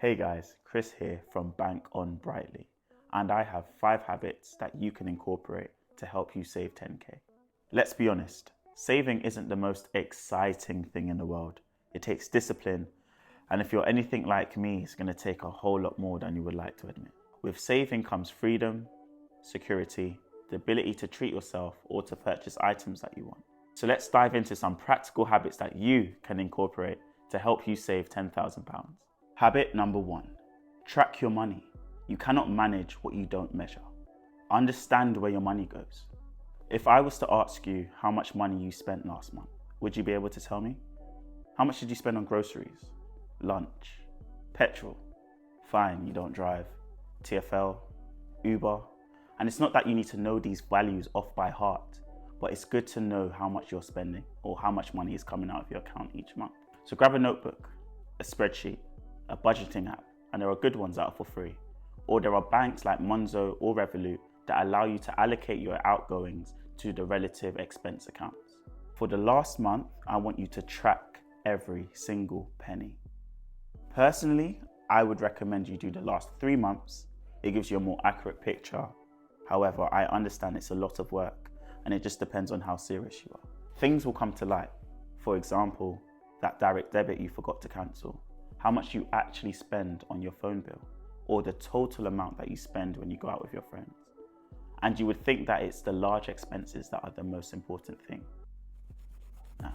Hey guys, Chris here from Bank on Brightly, and I have 5 habits that you can incorporate to help you save 10k. Let's be honest, saving isn't the most exciting thing in the world. It takes discipline, and if you're anything like me, it's going to take a whole lot more than you would like to admit. With saving comes freedom, security, the ability to treat yourself or to purchase items that you want. So let's dive into some practical habits that you can incorporate to help you save £10,000. Habit number 1, track your money. You cannot manage what you don't measure. Understand where your money goes. If I was to ask you how much money you spent last month, would you be able to tell me? How much did you spend on groceries, lunch, petrol? Fine, you don't drive. TfL, Uber. And it's not that you need to know these values off by heart, but it's good to know how much you're spending or how much money is coming out of your account each month. So grab a notebook, a spreadsheet, a budgeting app, and there are good ones that are for free. Or there are banks like Monzo or Revolut that allow you to allocate your outgoings to the relative expense accounts. For the last month, I want you to track every single penny. Personally, I would recommend you do the last 3 months. It gives you a more accurate picture. However, I understand it's a lot of work and it just depends on how serious you are. Things will come to light. For example, that direct debit you forgot to cancel, how much you actually spend on your phone bill, or the total amount that you spend when you go out with your friends. And you would think that it's the large expenses that are the most important thing. Nah,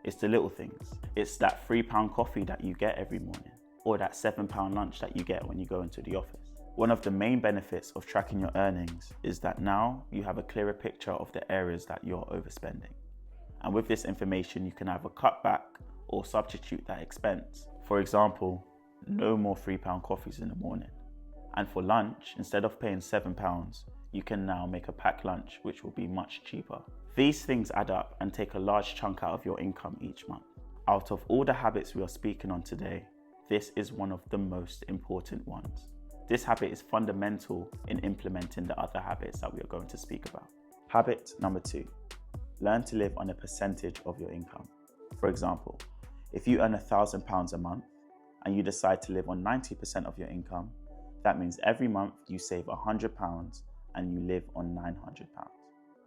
it's the little things. It's that £3 coffee that you get every morning, or that £7 lunch that you get when you go into the office. One of the main benefits of tracking your earnings is that now you have a clearer picture of the areas that you're overspending. And with this information, you can either cut back or substitute that expense. For example, no more £3 coffees in the morning. And for lunch, instead of paying £7, you can now make a packed lunch, which will be much cheaper. These things add up and take a large chunk out of your income each month. Out of all the habits we are speaking on today, this is one of the most important ones. This habit is fundamental in implementing the other habits that we are going to speak about. Habit number 2, learn to live on a percentage of your income. For example, if you earn £1,000 a month and you decide to live on 90% of your income, that means every month you save £100 and you live on £900.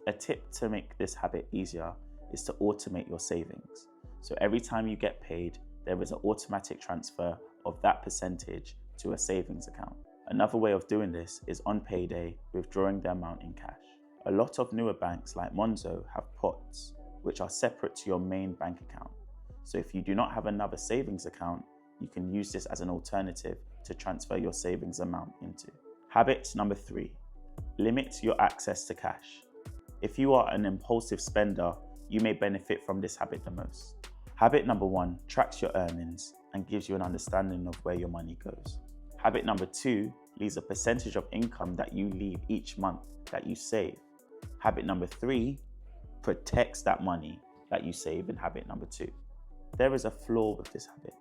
A tip to make this habit easier is to automate your savings. So every time you get paid, there is an automatic transfer of that percentage to a savings account. Another way of doing this is on payday, withdrawing the amount in cash. A lot of newer banks like Monzo have pots, which are separate to your main bank account. So if you do not have another savings account, you can use this as an alternative to transfer your savings amount into. Habit number 3, limit your access to cash. If you are an impulsive spender, you may benefit from this habit the most. Habit number 1 tracks your earnings and gives you an understanding of where your money goes. Habit number 2 leaves a percentage of income that you leave each month that you save. Habit number 3 protects that money that you save in habit number 2. There is a flaw with this habit.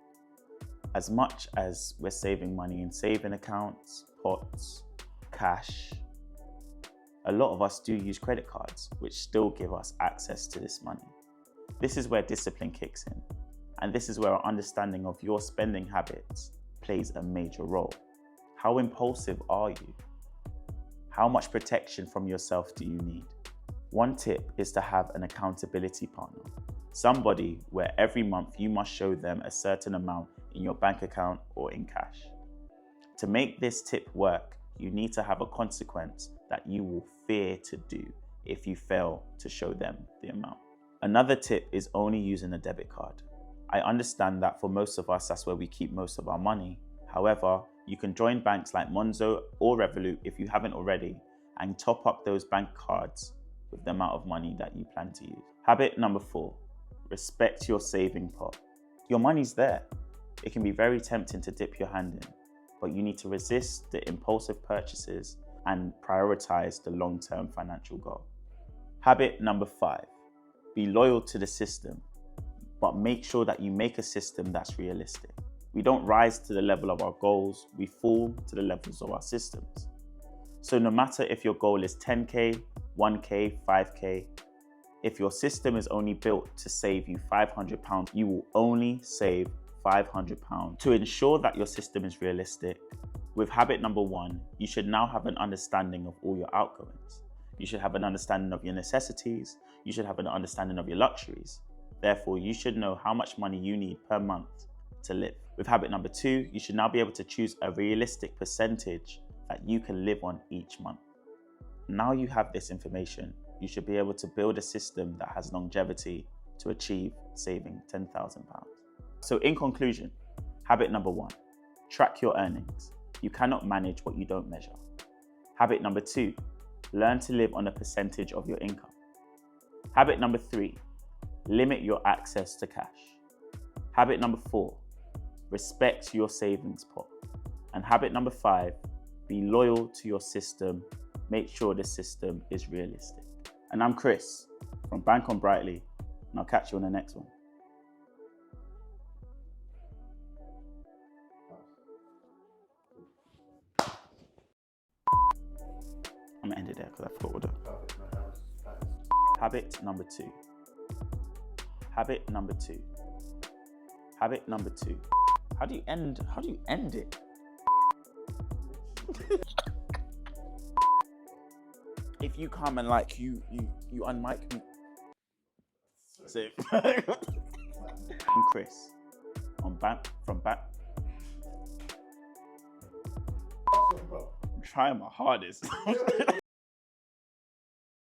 As much as we're saving money in saving accounts, pots, cash, a lot of us do use credit cards, which still give us access to this money. This is where discipline kicks in. And this is where our understanding of your spending habits plays a major role. How impulsive are you? How much protection from yourself do you need? One tip is to have an accountability partner. Somebody where every month you must show them a certain amount in your bank account or in cash. To make this tip work, you need to have a consequence that you will fear to do if you fail to show them the amount. Another tip is only using a debit card. I understand that for most of us, that's where we keep most of our money. However, you can join banks like Monzo or Revolut if you haven't already and top up those bank cards with the amount of money that you plan to use. Habit number 4, respect your saving pot. Your money's there. It can be very tempting to dip your hand in, but you need to resist the impulsive purchases and prioritize the long-term financial goal. Habit number 5, be loyal to the system, but make sure that you make a system that's realistic. We don't rise to the level of our goals, we fall to the levels of our systems. So no matter if your goal is 10K, 1K, 5K, if your system is only built to save you £500, you will only save £500. To ensure that your system is realistic, with habit number 1, you should now have an understanding of all your outgoings. You should have an understanding of your necessities. You should have an understanding of your luxuries. Therefore, you should know how much money you need per month to live. With habit number 2, you should now be able to choose a realistic percentage that you can live on each month. Now you have this information, you should be able to build a system that has longevity to achieve saving £10,000. So in conclusion, habit number 1, track your earnings. You cannot manage what you don't measure. Habit number 2, learn to live on a percentage of your income. Habit number 3, limit your access to cash. Habit number 4, respect your savings pot. And habit number 5, be loyal to your system. Make sure the system is realistic. And I'm Chris from Bank on Brightly, and I'll catch you on the next one. I'm gonna end it there because I forgot what Habit number 2. Habit number 2. Habit number 2. How do you end it? If you come and like you unmic me. So I'm Chris from Bank. I'm trying my hardest.